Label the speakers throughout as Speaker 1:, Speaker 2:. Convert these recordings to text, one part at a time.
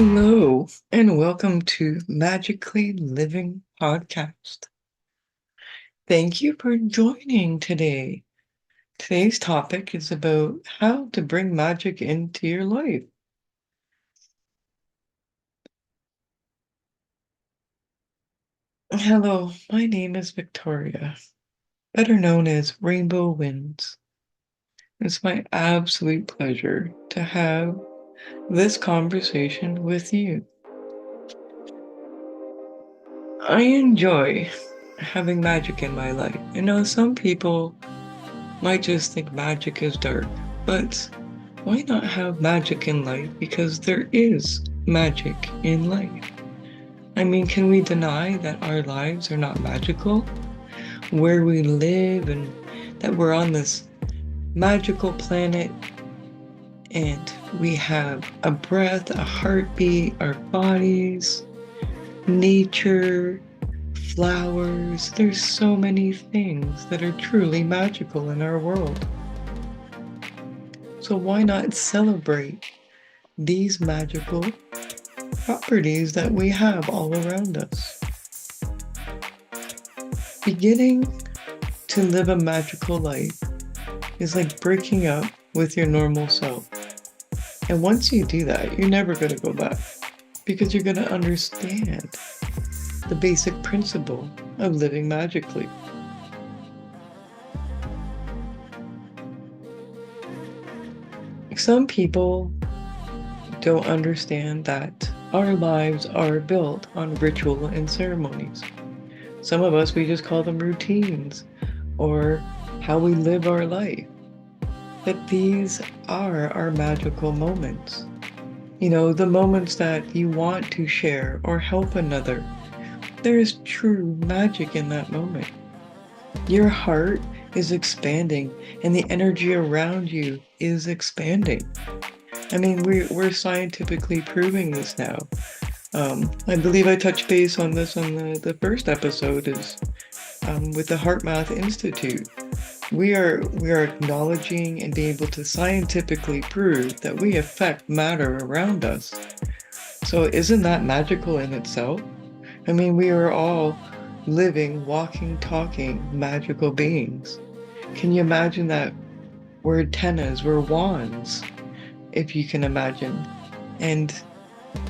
Speaker 1: Hello, and welcome to Magically Living Podcast. Thank you for joining today. Today's topic is about how to bring magic into your life. Hello, my name is Victoria, better known as Rainbow Winds. It's my absolute pleasure to have this conversation with you. I enjoy having magic in my life. Some people might just think magic is dark, but why not have magic in life? Because there is magic in life. Can we deny that our lives are not magical? Where we live and that we're on this magical planet and we have a breath, a heartbeat, our bodies, nature, flowers. There's so many things that are truly magical in our world. So why not celebrate these magical properties that we have all around us? Beginning to live a magical life is like breaking up with your normal self. And once you do that, you're never going to go back because you're going to understand the basic principle of living magically. Some people don't understand that our lives are built on ritual and ceremonies. Some of us, we just call them routines or how we live our life. But these are our magical moments. The moments that you want to share or help another. There is true magic in that moment. Your heart is expanding and the energy around you is expanding. We're scientifically proving this now. I believe I touched base on this on the first episode is with the HeartMath Institute. We are acknowledging and being able to scientifically prove that we affect matter around us. So isn't that magical in itself? We are all living, walking, talking, magical beings. Can you imagine that we're antennas, we're wands, if you can imagine. And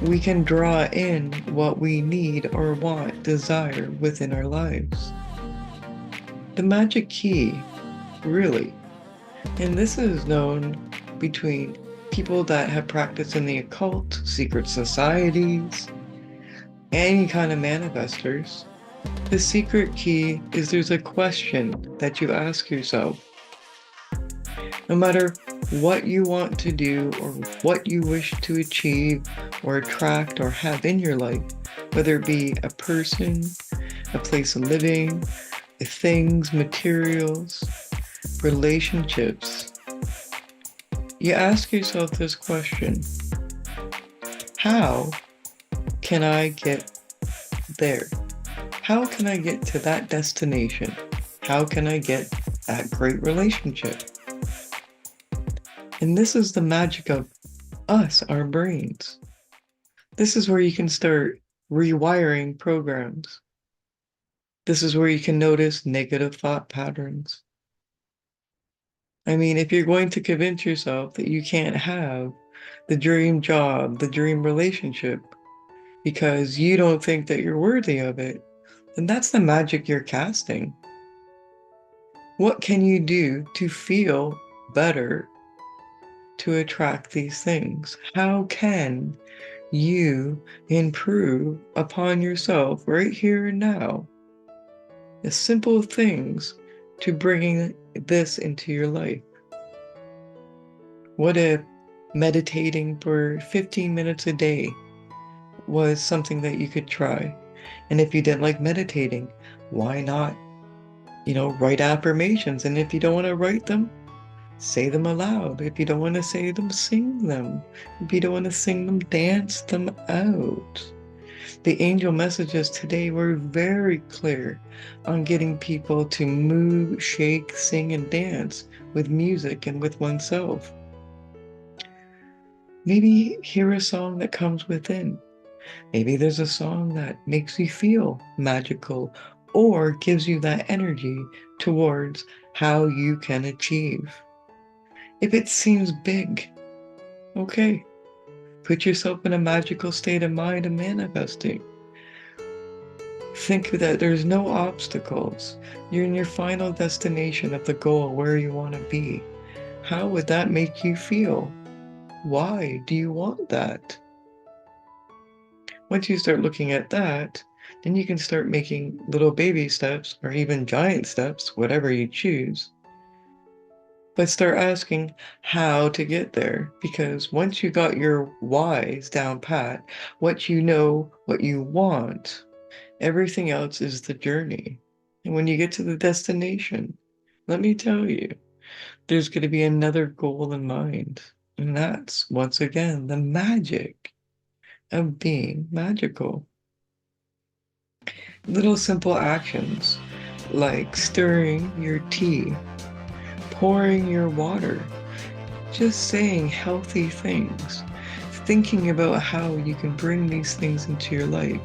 Speaker 1: we can draw in what we need or want, desire within our lives. The magic key, really, and this is known between people that have practiced in the occult, secret societies, any kind of manifestors. The secret key is there's a question that you ask yourself. No matter what you want to do or what you wish to achieve or attract or have in your life, whether it be a person, a place of living, things, materials, relationships, you ask yourself this question: how can I get there? How can I get to that destination? How can I get that great relationship? And this is the magic of us, our brains. This is where you can start rewiring programs. This is where you can notice negative thought patterns. If you're going to convince yourself that you can't have the dream job, the dream relationship, because you don't think that you're worthy of it, then that's the magic you're casting. What can you do to feel better to attract these things? How can you improve upon yourself right here and now? The simple things to bringing this into your life. What if meditating for 15 minutes a day was something that you could try? And if you didn't like meditating, why not, write affirmations? And if you don't want to write them, say them aloud. If you don't want to say them, sing them. If you don't want to sing them, dance them out. The angel messages today were very clear on getting people to move, shake, sing, and dance with music and with oneself. Maybe hear a song that comes within. Maybe there's a song that makes you feel magical or gives you that energy towards how you can achieve. If it seems big, okay, put yourself in a magical state of mind of manifesting. Think that there's no obstacles. You're in your final destination of the goal where you want to be. How would that make you feel? Why do you want that? Once you start looking at that, then you can start making little baby steps or even giant steps, whatever you choose. But start asking how to get there, because once you got your whys down pat, what you know, what you want, everything else is the journey. And when you get to the destination, let me tell you, there's going to be another goal in mind. And that's, once again, the magic of being magical. Little simple actions like stirring your tea, pouring your water, just saying healthy things, thinking about how you can bring these things into your life,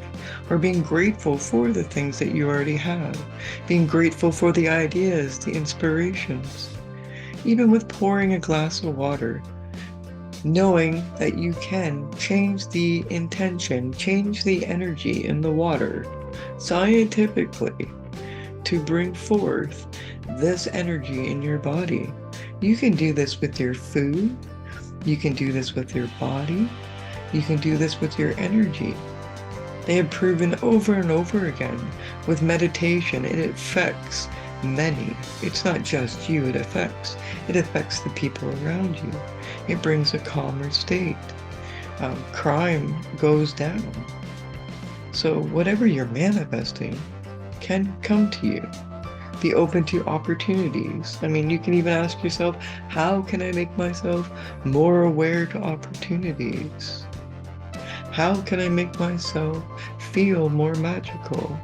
Speaker 1: or being grateful for the things that you already have, being grateful for the ideas, the inspirations. Even with pouring a glass of water, knowing that you can change the intention, change the energy in the water scientifically to bring forth this energy in your body. You can do this with your food. You can do this with your body. You can do this with your energy. They have proven over and over again with meditation, it affects many. It's not just you it affects the people around you. It brings a calmer state. Crime goes down. So whatever you're manifesting can come to you. Be open to opportunities. I mean, you can even ask yourself, how can I make myself more aware to opportunities? How can I make myself feel more magical?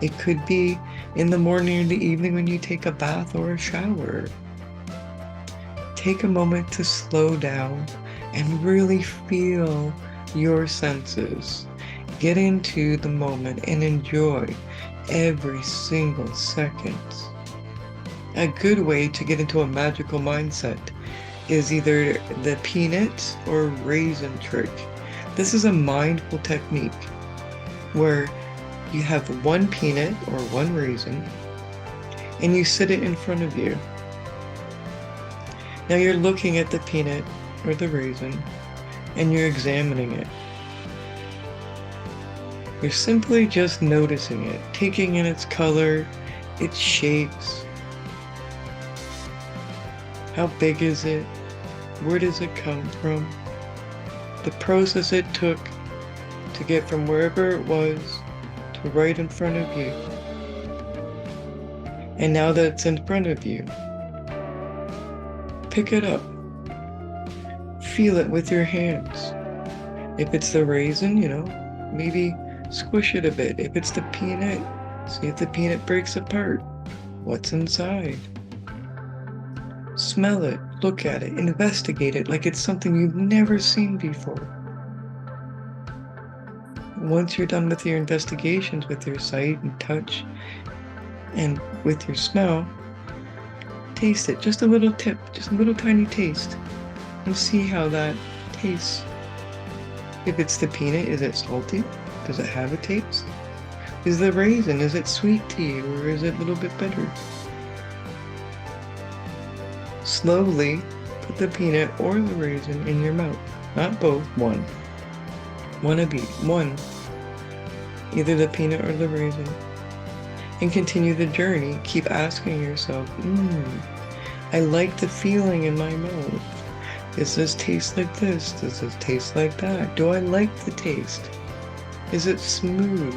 Speaker 1: It could be in the morning or the evening when you take a bath or a shower. Take a moment to slow down and really feel your senses. Get into the moment and enjoy every single second. A good way to get into a magical mindset is either the peanut or raisin trick. This is a mindful technique where you have one peanut or one raisin and you sit it in front of you. Now you're looking at the peanut or the raisin and you're examining it. You're simply just noticing it, taking in its color, its shapes. How big is it? Where does it come from? The process it took to get from wherever it was to right in front of you. And now that it's in front of you, pick it up. Feel it with your hands. If it's the raisin, maybe squish it a bit. If it's the peanut, see if the peanut breaks apart. What's inside? Smell it, look at it, investigate it like it's something you've never seen before. Once you're done with your investigations with your sight and touch and with your smell, taste it. Just a little tip, just a little tiny taste, and see how that tastes. If it's the peanut, is it salty? Does it have a taste? Is the raisin, is it sweet to you or is it a little bit bitter? Slowly put the peanut or the raisin in your mouth. Not both, one. One of each, one. Either the peanut or the raisin. And continue the journey. Keep asking yourself, I like the feeling in my mouth. Does this taste like this? Does this taste like that? Do I like the taste? Is it smooth?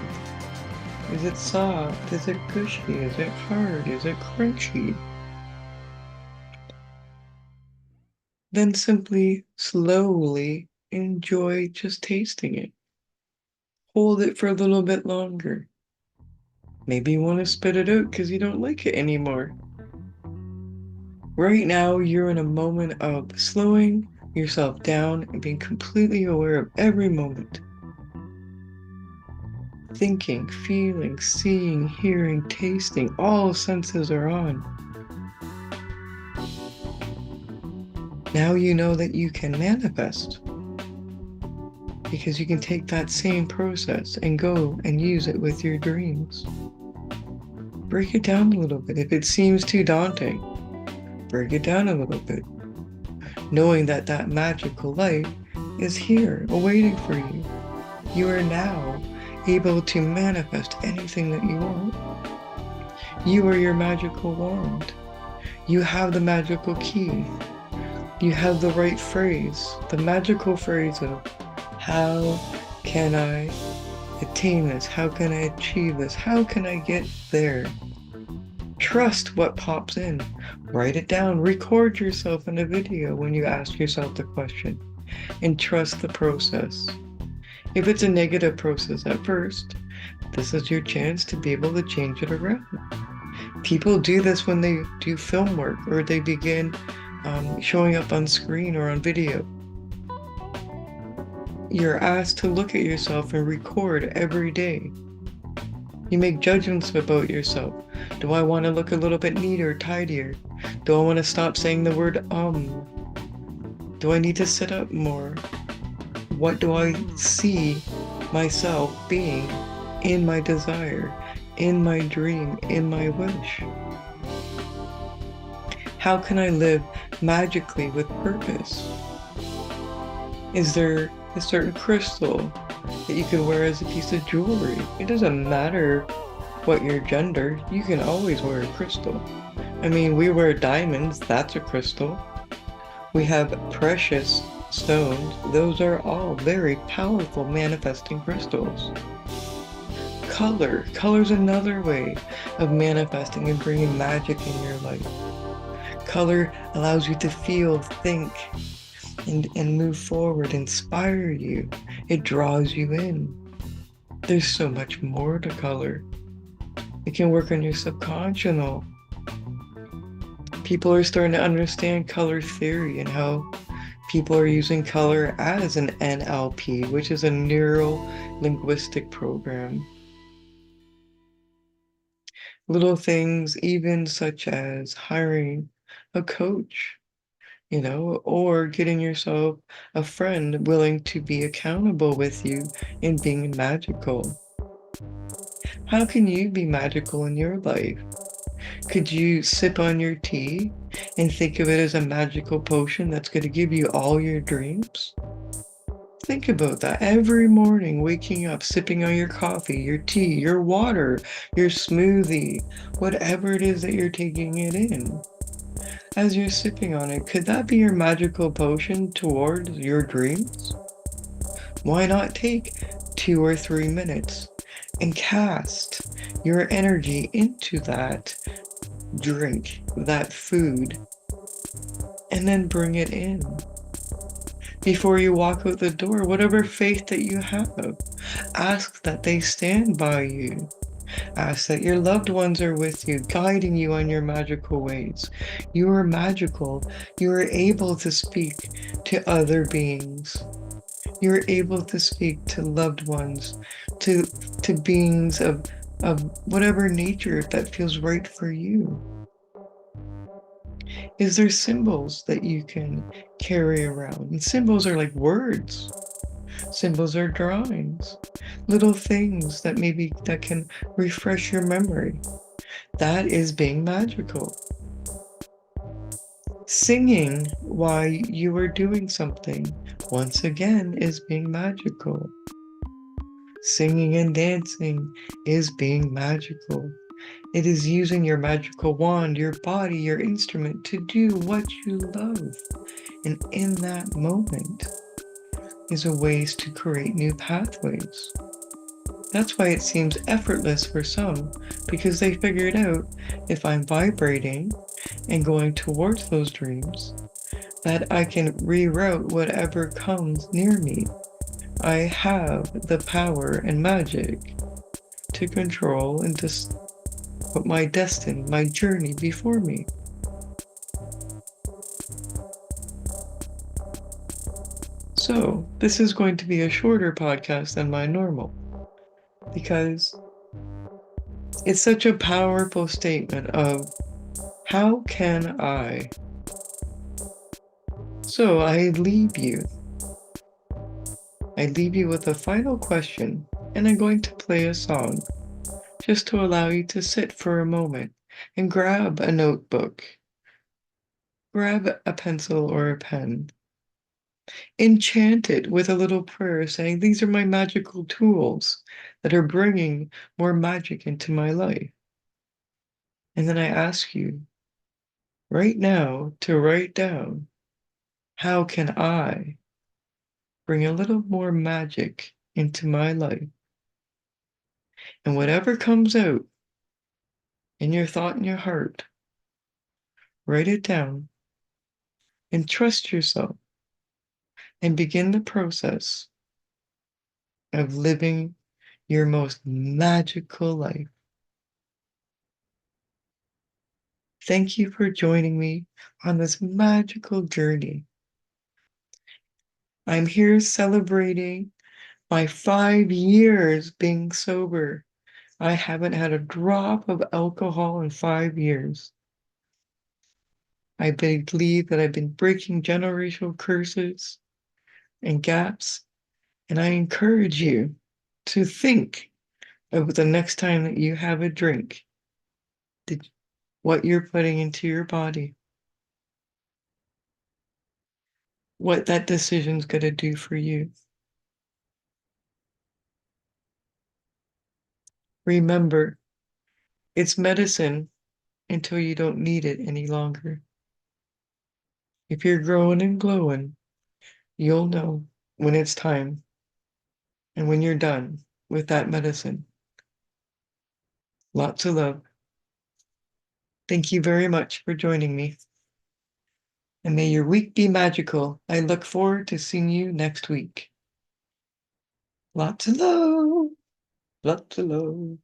Speaker 1: Is it soft? Is it cushy? Is it hard? Is it crunchy? Then simply, slowly enjoy just tasting it. Hold it for a little bit longer. Maybe you want to spit it out because you don't like it anymore. Right now, you're in a moment of slowing yourself down and being completely aware of every moment. Thinking, feeling, seeing, hearing, tasting, all senses are on. Now you know that you can manifest, because you can take that same process and go and use it with your dreams. Break it down a little bit. If it seems too daunting, break it down a little bit, knowing that that magical light is here, awaiting for you. You are now able to manifest anything that you want. You are your magical wand. You have the magical key. You have the right phrase, the magical phrase of, how can I attain this? How can I achieve this? How can I get there? Trust what pops in. Write it down. Record yourself in a video when you ask yourself the question, and trust the process. If it's a negative process at first, this is your chance to be able to change it around. People do this when they do film work or they begin showing up on screen or on video. You're asked to look at yourself and record every day. You make judgments about yourself. Do I want to look a little bit neater, tidier? Do I want to stop saying the word Do I need to sit up more? What do I see myself being in my desire, in my dream, in my wish? How can I live magically with purpose? Is there a certain crystal that you can wear as a piece of jewelry? It doesn't matter what your gender, you can always wear a crystal. I mean, we wear diamonds, that's a crystal. We have precious stones, those are all very powerful manifesting crystals. Color's another way of manifesting and bringing magic in your life. Color allows you to feel, think, and move forward, inspire you. It draws you in. There's so much more to color. It can work on your subconscious. People are starting to understand color theory and how people are using color as an NLP, which is a neuro-linguistic program. Little things, even such as hiring a coach, or getting yourself a friend willing to be accountable with you in being magical. How can you be magical in your life? Could you sip on your tea and think of it as a magical potion that's going to give you all your dreams? Think about that every morning, waking up, sipping on your coffee, your tea, your water, your smoothie, whatever it is that you're taking it in. As you're sipping on it, could that be your magical potion towards your dreams? Why not take 2 or 3 minutes and cast your energy into that drink, that food, and then bring it in? Before you walk out the door, whatever faith that you have, ask that they stand by you. Ask that your loved ones are with you, guiding you on your magical ways. You are magical. You are able to speak to other beings. You are able to speak to loved ones, to beings of whatever nature that feels right for you. Is there symbols that you can carry around? And symbols are like words. Symbols are drawings, little things that can refresh your memory. That is being magical. Singing while you are doing something, once again, is being magical. Singing and dancing is being magical. It is using your magical wand, your body, your instrument to do what you love. And in that moment is a ways to create new pathways. That's why it seems effortless for some, because they figured out, if I'm vibrating and going towards those dreams, that I can reroute whatever comes near me. I have the power and magic to control and to put my destiny, my journey before me. So, this is going to be a shorter podcast than my normal because it's such a powerful statement of how can I? So, I leave you. I leave you with a final question, and I'm going to play a song just to allow you to sit for a moment and grab a notebook, grab a pencil or a pen, enchant it with a little prayer saying, these are my magical tools that are bringing more magic into my life. And then I ask you right now to write down, how can I bring a little more magic into my life? And whatever comes out in your thought and your heart, write it down and trust yourself and begin the process of living your most magical life. Thank you for joining me on this magical journey. I'm here celebrating my 5 years being sober. I haven't had a drop of alcohol in 5 years. I believe that I've been breaking generational curses and gaps, and I encourage you to think of the next time that you have a drink, what you're putting into your body, what that decision's going to do for you. Remember, it's medicine until you don't need it any longer. If you're growing and glowing, you'll know when it's time and when you're done with that medicine. Lots of love. Thank you very much for joining me. And may your week be magical. I look forward to seeing you next week. Lots of love. Lots of love.